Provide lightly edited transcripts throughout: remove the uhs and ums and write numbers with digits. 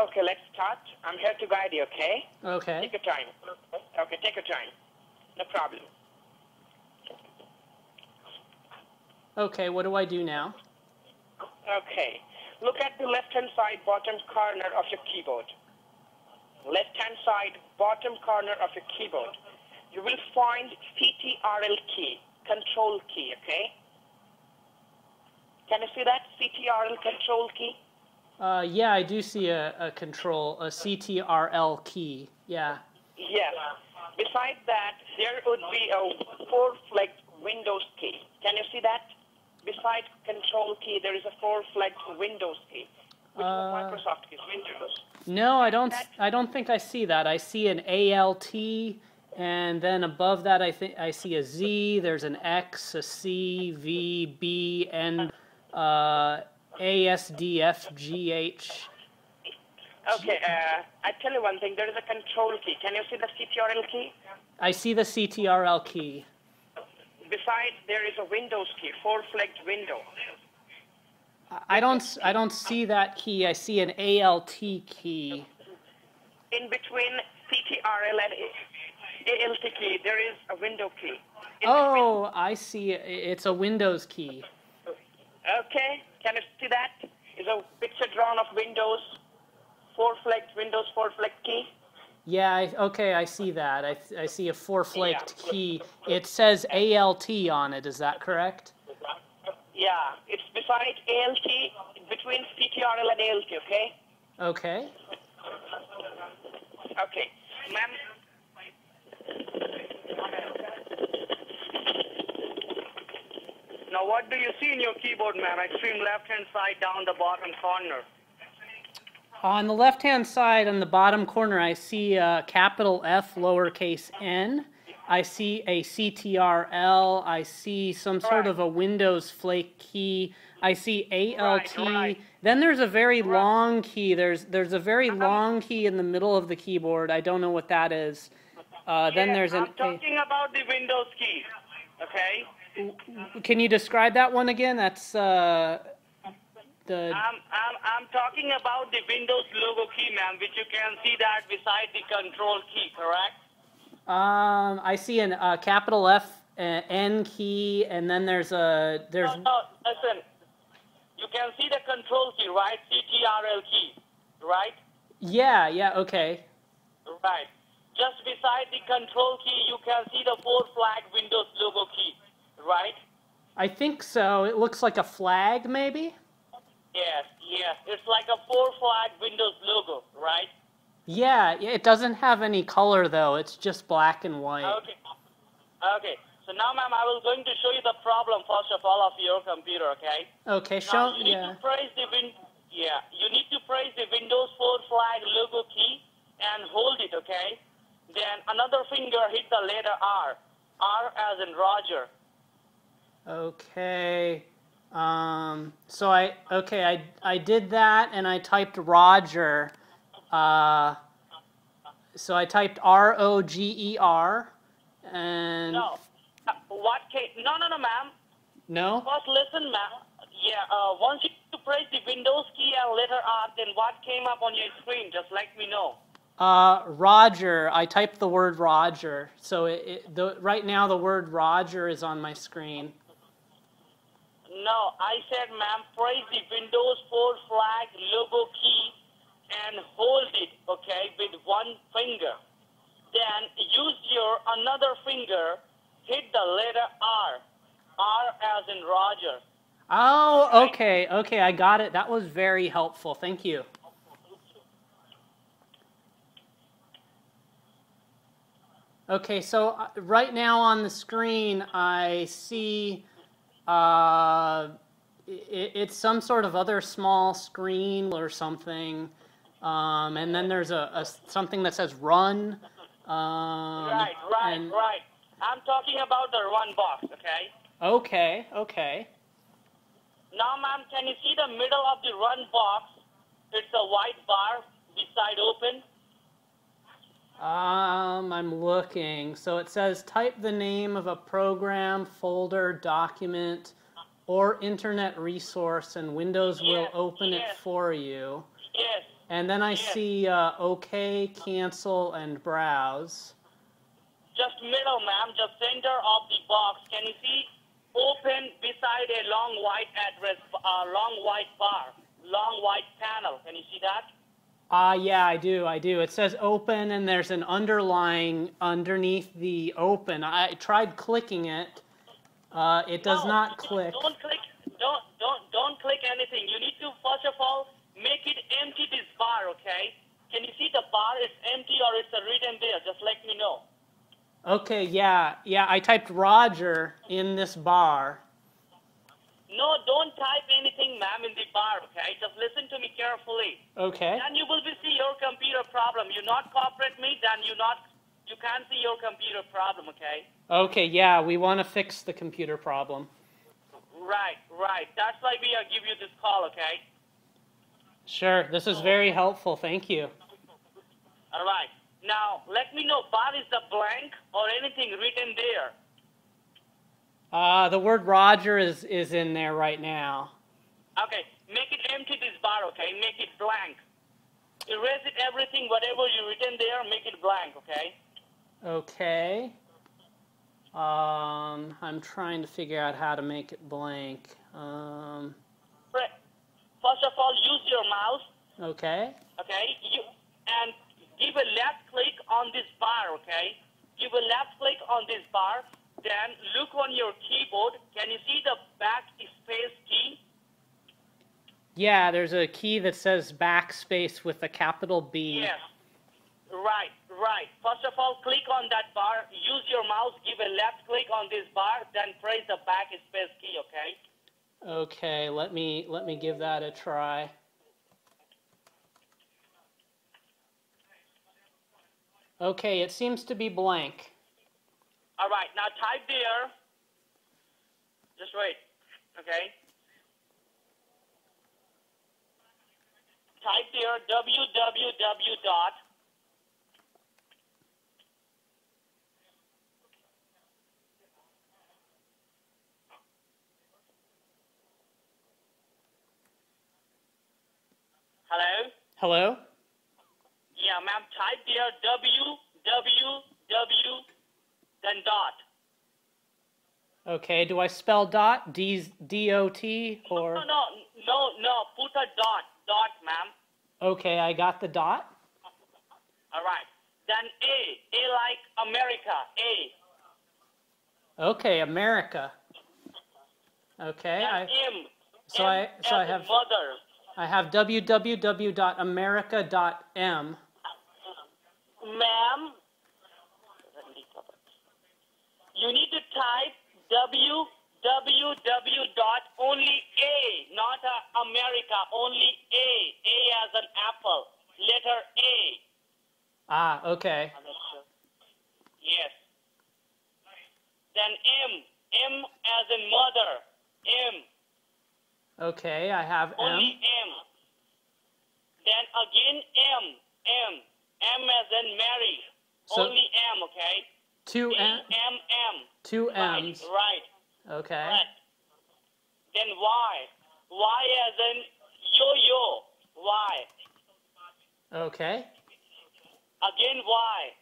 Okay, let's start. I'm here to guide you, okay? Okay. Take your time. Okay, take your time. No problem. Okay, what do I do now? Okay. Look at the left-hand side bottom corner of your keyboard. Left-hand side bottom corner of your keyboard. You will find CTRL key, control key, okay? Can you see that? CTRL control key? Yeah, I do see a control, a CTRL key. Yeah. Yes. Besides that, there would be a four-flagged Windows key. Can you see that? Besides control key, there is a four-flagged Windows key, which is a Microsoft key, Windows. No, I don't think I see that. I see an ALT, and then above that I think I see a Z, there's an X, a C, V, B, and A, S, D, F, G, H. Okay, I tell you one thing. There is a control key. Can you see the CTRL key? I see the CTRL key. Besides, there is a Windows key, four-flagged window. I don't see that key. I see an ALT key. In between CTRL and ALT key, there is a window key. Oh, I see. It's a Windows key. Okay, can you see that? Is a picture drawn of Windows, four-flagged Windows, four-flagged key. Yeah, okay, I see that. I see a four-flaked key. It says ALT on it, is that correct? Yeah, it's beside ALT, between CTRL and ALT, okay? Okay. Okay, ma'am. Now what do you see in your keyboard, ma'am? Extreme left-hand side down the bottom corner. On the left-hand side, on the bottom corner, I see a capital F, lowercase n. I see a CTRL. I see some sort of a Windows flake key. I see ALT. Right. Then there's a very long key. There's a very long key in the middle of the keyboard. I don't know what that is. Then there's I'm talking about the Windows key, okay? Can you describe that one again? That's I'm talking about the Windows logo key, ma'am, which you can see that beside the control key, correct? I see a capital F, N key, and then there's No, listen. You can see the control key, right? CTRL key, right? Yeah, okay. Right. Just beside the control key, you can see the four-flag Windows logo key, right? I think so. It looks like a flag, maybe? Yes. It's like a four-flag Windows logo, right? Yeah, it doesn't have any color, though. It's just black and white. Okay. So now, ma'am, I was going to show you the problem, first of all, of your computer, okay? Okay, Now, you need to press the Windows 4 flag logo key and hold it, okay? Then another finger hit the letter R. R as in Roger. Okay. So I did that, and I typed Roger. So I typed ROGER, and... No. What came... No, ma'am. No? First, listen, ma'am. Yeah, once you press the Windows key and letter R, then what came up on your screen? Just let me know. Roger. I typed the word Roger. So right now the word Roger is on my screen. No, I said, ma'am, press the Windows 4 flag logo key and hold it, okay, with one finger. Then use your another finger, hit the letter R. R as in Roger. Oh, okay, I got it. That was very helpful. Thank you. Okay, so right now on the screen I see it's some sort of other small screen or something, and then there's a something that says run. Right. I'm talking about the run box, okay? Okay. Now, ma'am, can you see the middle of the run box? It's a white bar beside open. I'm looking. So it says type the name of a program, folder, document, or internet resource, and Windows will open it for you. Yes. And then I Yes. see OK, cancel, and browse. Just middle, ma'am. Just center of the box. Can you see? Open beside a long white address, long white bar, long white panel. Can you see that? Yeah, I do. It says open, and there's an underlying underneath the open. I tried clicking it. It does No, not click. Don't click. Don't click anything. You need to first of all make it empty. This bar, okay? Can you see the bar is empty or it's written there? Just let me know. Okay, yeah. I typed Roger in this bar. No, don't type anything, ma'am, in the bar, okay? Just listen to me carefully. Okay. Then you will see your computer problem. You not cooperate me, then you can't see your computer problem, okay? Okay, yeah. We want to fix the computer problem. Right. That's why we give you this call, okay? Sure. This is very helpful. Thank you. All right. Now, let me know, bar is the blank or anything written there? The word Roger is in there right now. Okay. Make it empty, this bar, okay? Make it blank. Erase it, everything, whatever you written there, make it blank, okay? Okay. I'm trying to figure out how to make it blank. First of all, use your mouse, Okay. okay? And give a left click on this bar, okay? Give a left click on this bar, then look on your keyboard. Can you see the backspace key? Yeah, there's a key that says backspace with a capital B. Yes. Right. First of all, click on that bar. Use your mouse. Give a left click on this bar. Then press the backspace key. Okay. Okay. Let me give that a try. Okay. It seems to be blank. All right. Now type there. Just wait. Okay. Type there www dot. Hello? Hello? Yeah, ma'am, type there www, then dot. Okay, do I spell dot? D-O-T or? No, put a dot, ma'am. Okay, I got the dot. All right. Then A like America, A. Okay, America. Okay, Then I have mother. I have www.america.m. Ma'am, you need to type www dot only A, not America, only A. A as an apple, letter A. Ah, okay. Yes. Then M as in mother, M. Okay, I have Only M. M. Then again M as in Mary. So, only M, okay? Two M. Two M's. Right. Okay. Right. Then Y as in yo-yo, Y. Okay. Again Y.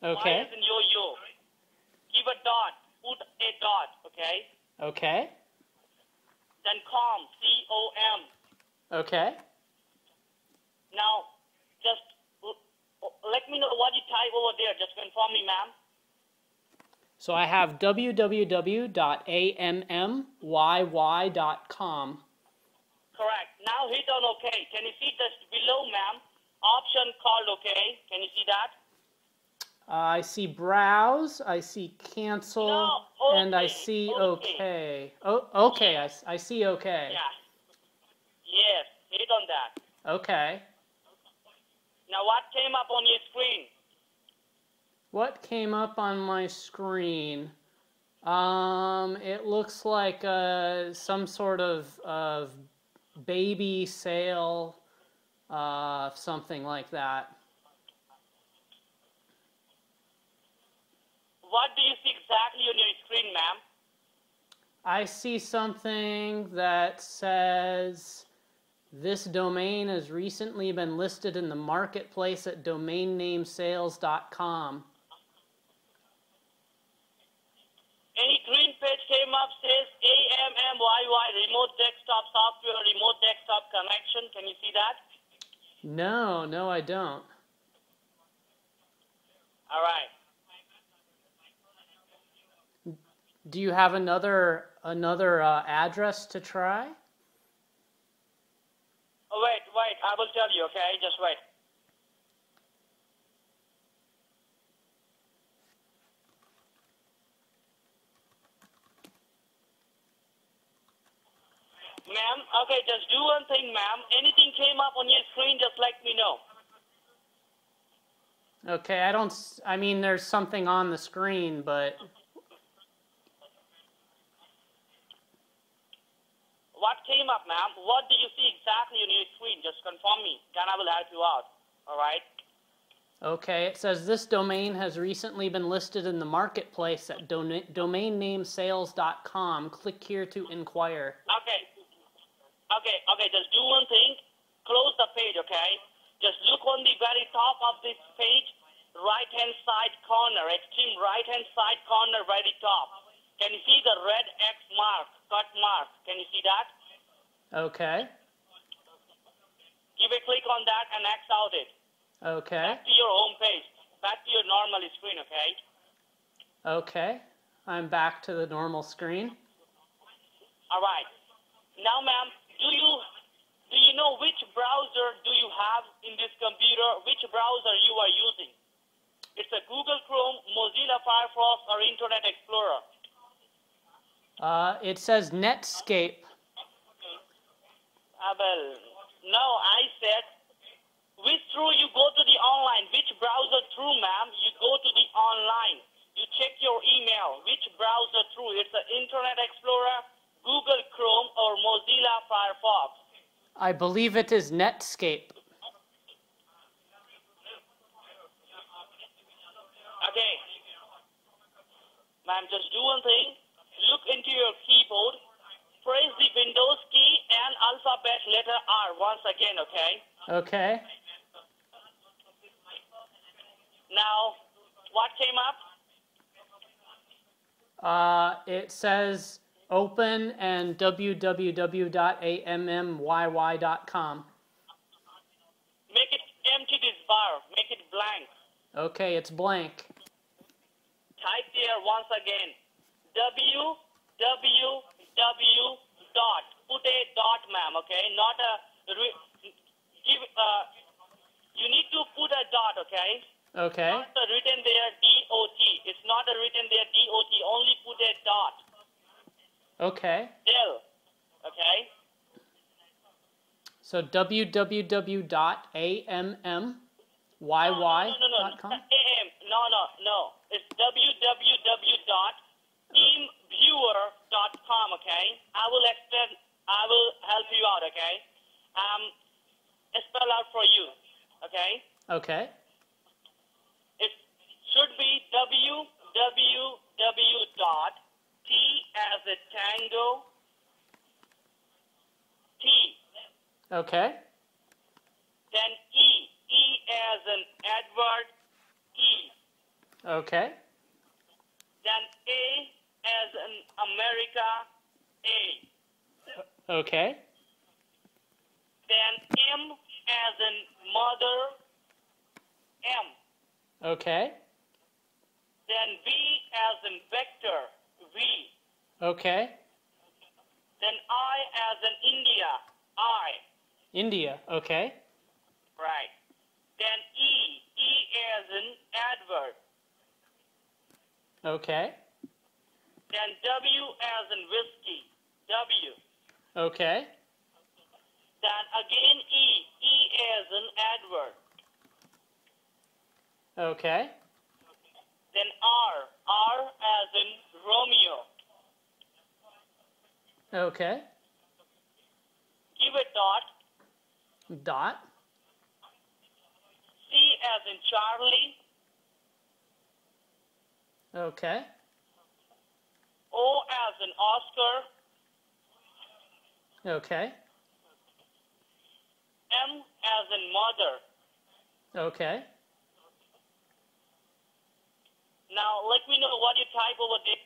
Okay. Y as in yo-yo. Give a dot. Put a dot, okay? Okay. Then com, C-O-M. Okay. Now, just let me know what you type over there. Just confirm me, ma'am. So I have www.ammyy.com. Correct. Now hit on OK. Can you see just below, ma'am? Option called OK. Can you see that? I see browse, I see cancel, No, and I OK, see OK. OK. Oh, okay, I see OK. Yeah. Yes, hit on that. Okay. Now what came up on your screen? What came up on my screen? It looks like some sort of baby sale, something like that. What do you see exactly on your screen, ma'am? I see something that says This domain has recently been listed in the marketplace at domainnamesales.com. Any green page came up, says AMMYY, remote desktop software, remote desktop connection. Can you see that? No, I don't. All right. Do you have another address to try? Oh, wait, I will tell you, okay? Just wait. Ma'am, okay, just do one thing, ma'am. Anything came up on your screen, just let me know. Okay, I mean, there's something on the screen, but... What came up, ma'am? What do you see exactly on your screen? Just confirm me. Then I will help you out. All right? Okay, it says this domain has recently been listed in the marketplace at domainnamesales.com. Click here to inquire. Okay, just do one thing. Close the page, okay? Just look on the very top of this page, right-hand side corner, extreme right-hand side corner, very top. Can you see the red X mark, cut mark? Can you see that? Okay. Give a click on that and X out it. Okay. Back to your home page. Back to your normal screen, okay? Okay. I'm back to the normal screen. All right. Now, ma'am, do you know which browser do you have in this computer? Which browser you are using? It's a Google Chrome, Mozilla Firefox, or Internet Explorer. It says Netscape. Well, no, I said, which through you go to the online? Which browser through, ma'am? You go to the online. You check your email. Which browser through? It's an Internet Explorer, Google Chrome, or Mozilla Firefox. I believe it is Netscape. Okay. Ma'am, just do one thing. Look into your keyboard. Press the Windows key and alphabet letter R once again, okay? Okay. Now, what came up? It says open and www.ammyy.com. Make it empty this bar. Make it blank. Okay, it's blank. Type there once again. www. dot. Put a dot, ma'am, okay? Not a... you need to put a dot, okay? Okay. Not written there D-O-T. It's not written there D-O-T. Only put a dot. Okay. Del. Okay? So www.ammyy.com? No. It's www.teamviewer.com, okay? I will help you out, okay? Spell out for you, okay? Okay. It should be www. T as a tango, T. Okay. Then E as an Edward, E. Okay. Then A as an America, A. Okay. Then M as in mother, M. Okay. Then V as in vector, V. Okay. Then I as in India, I. India. Okay. Right. Then E as in Edward. Okay. Then W as in whiskey, W. Okay. Then again E as in Edward. Okay. Then R as in Romeo. Okay. Give a dot. Dot. C as in Charlie. Okay. O as in Oscar. Okay. M as in mother. Okay. Now let me know what you type over there.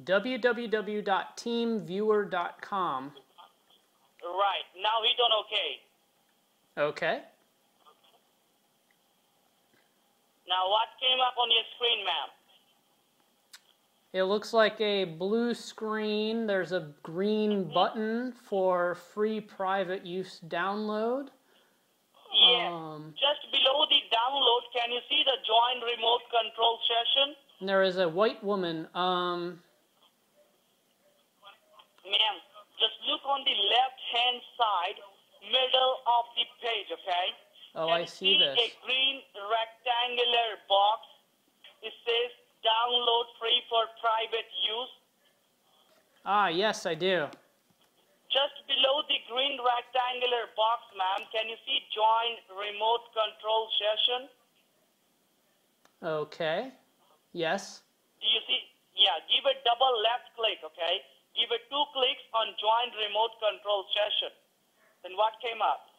www.teamviewer.com. Right. Now hit on OK. Okay. Now what came up on your screen, ma'am? It looks like a blue screen. There's a green button for free private use download. Yes. Just below the download, can you see the join remote control session? And there is a white woman. Ma'am, just look on the left-hand side, middle of the page, okay? Oh, Can I see this. a green rectangular box. It says download free for private use. Ah, yes, I do. Just below the green rectangular box, ma'am, can you see join remote control session? Okay. Yes. Do you see? Yeah, give a double left click, okay? Give it 2 clicks on join remote control session. Then what came up?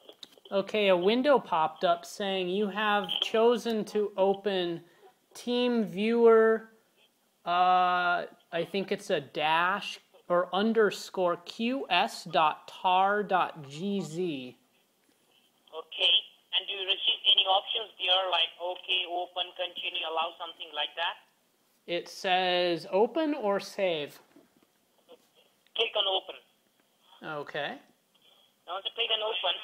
Okay, a window popped up saying you have chosen to open TeamViewer, I think it's a dash or underscore qs.tar.gz. Okay, and do you receive any options there like okay, open, continue, allow, something like that? It says open or save. Click on open. Okay. Now to click on open,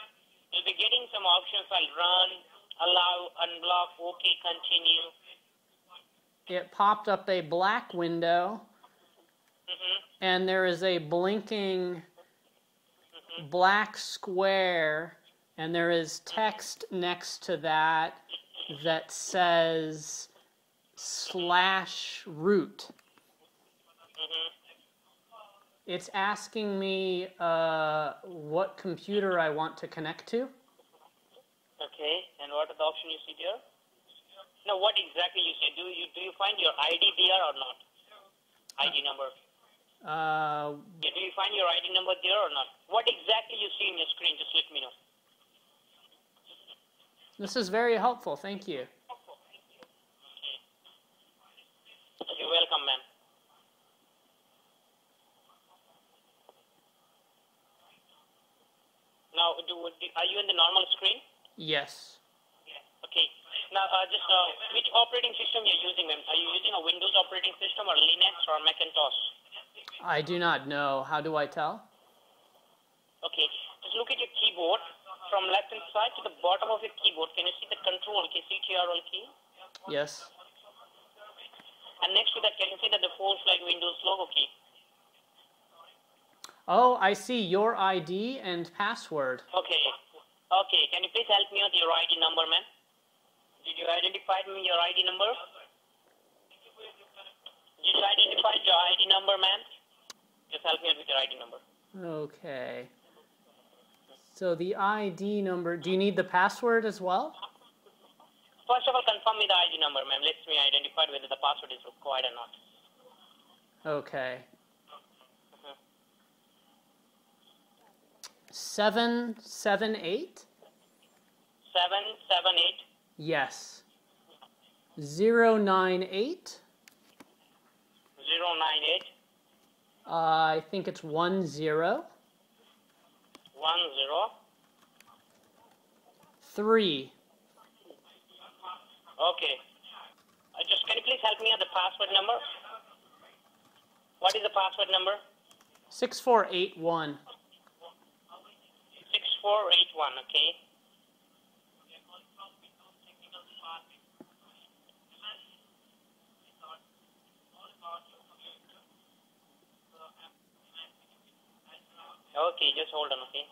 you'll be getting some options like run, allow, unblock, okay, continue. It popped up a black window, and there is a blinking black square, and there is text next to that that says /root. It's asking me what computer I want to connect to. Okay, and what are the options you see there? Now, what exactly you see? Do you find your ID there or not? ID number. Yeah, do you find your ID number there or not? What exactly you see in your screen? Just let me know. This is very helpful. Thank you. You're welcome, ma'am. Now, are you in the normal screen? Yes. Okay. Now, which operating system you're using, ma'am? Are you using a Windows operating system or Linux or Macintosh? I do not know. How do I tell? Okay. Just look at your keyboard from left hand side to the bottom of your keyboard. Can you see the control key, CTRL key? Yes. And next to that, can you see that the forward flag Windows logo key? Oh, I see your ID and password. Okay. Okay. Can you please help me with your ID number, ma'am? Did you identify your ID number? Did you identify your ID number, ma'am? Just help me out with your ID number. Okay. So the ID number, do you need the password as well? First of all, confirm me the ID number, ma'am. Let me identify whether the password is required or not. Okay. 778? 778. Yes. 098? 098. I think it's 10. 10. 3. Okay. Just can you please help me with the password number? What is the password number? 6481. 6481, okay. Okay, just hold on, okay.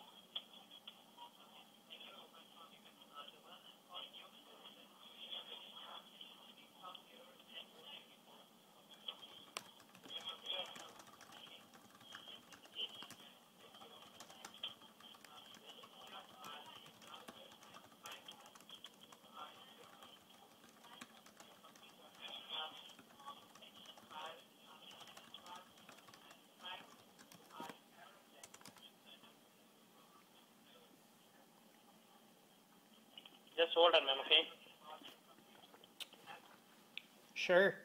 Just hold on, ma'am, okay? Sure.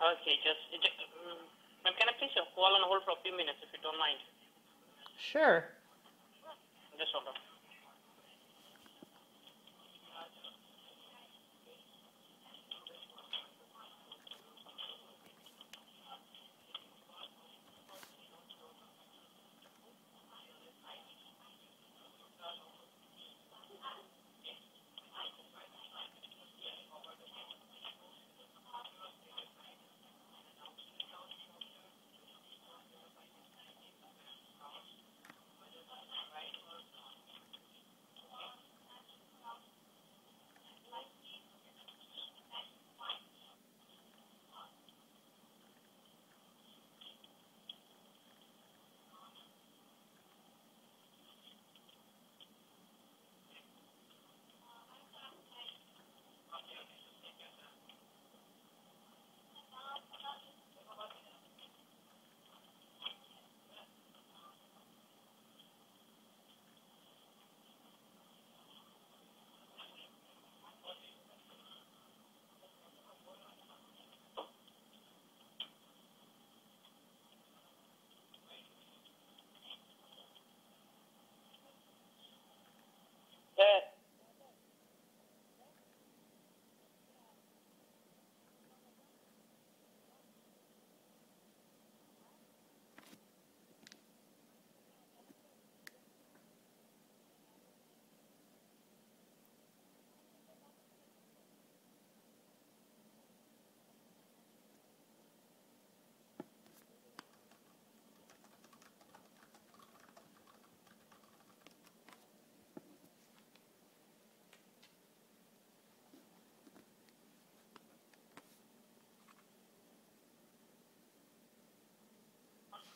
Okay, ma'am, can I please call on hold for a few minutes if you don't mind? Sure. Just hold on.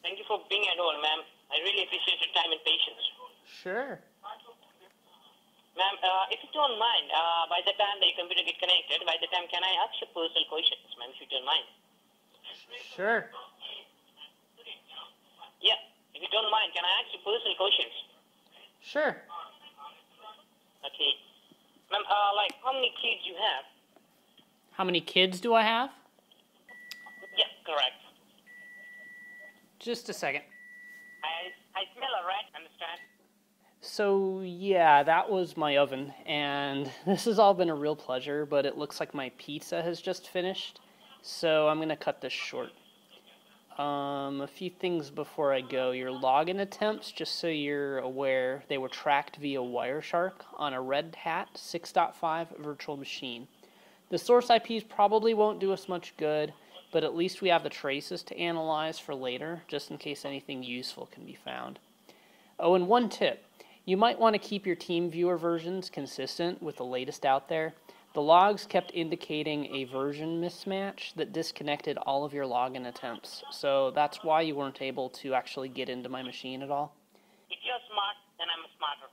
Thank you for being at all, ma'am. I really appreciate your time and patience. Sure. Ma'am, if you don't mind, by the time the computer gets connected, by the time can I ask you personal questions, ma'am, if you don't mind? Sure. Yeah, if you don't mind, can I ask you personal questions? Sure. Okay. Ma'am, like how many kids you have? How many kids do I have? Yeah, correct. Just a second. I smell a rat, understand? So, yeah, that was my oven, and this has all been a real pleasure, but it looks like my pizza has just finished, so I'm going to cut this short. A few things before I go. Your login attempts, just so you're aware, they were tracked via Wireshark on a Red Hat 6.5 virtual machine. The source IPs probably won't do us much good, but at least we have the traces to analyze for later, just in case anything useful can be found. Oh, and one tip. You might want to keep your TeamViewer versions consistent with the latest out there. The logs kept indicating a version mismatch that disconnected all of your login attempts, so that's why you weren't able to actually get into my machine at all. If you're smart, then I'm smarter.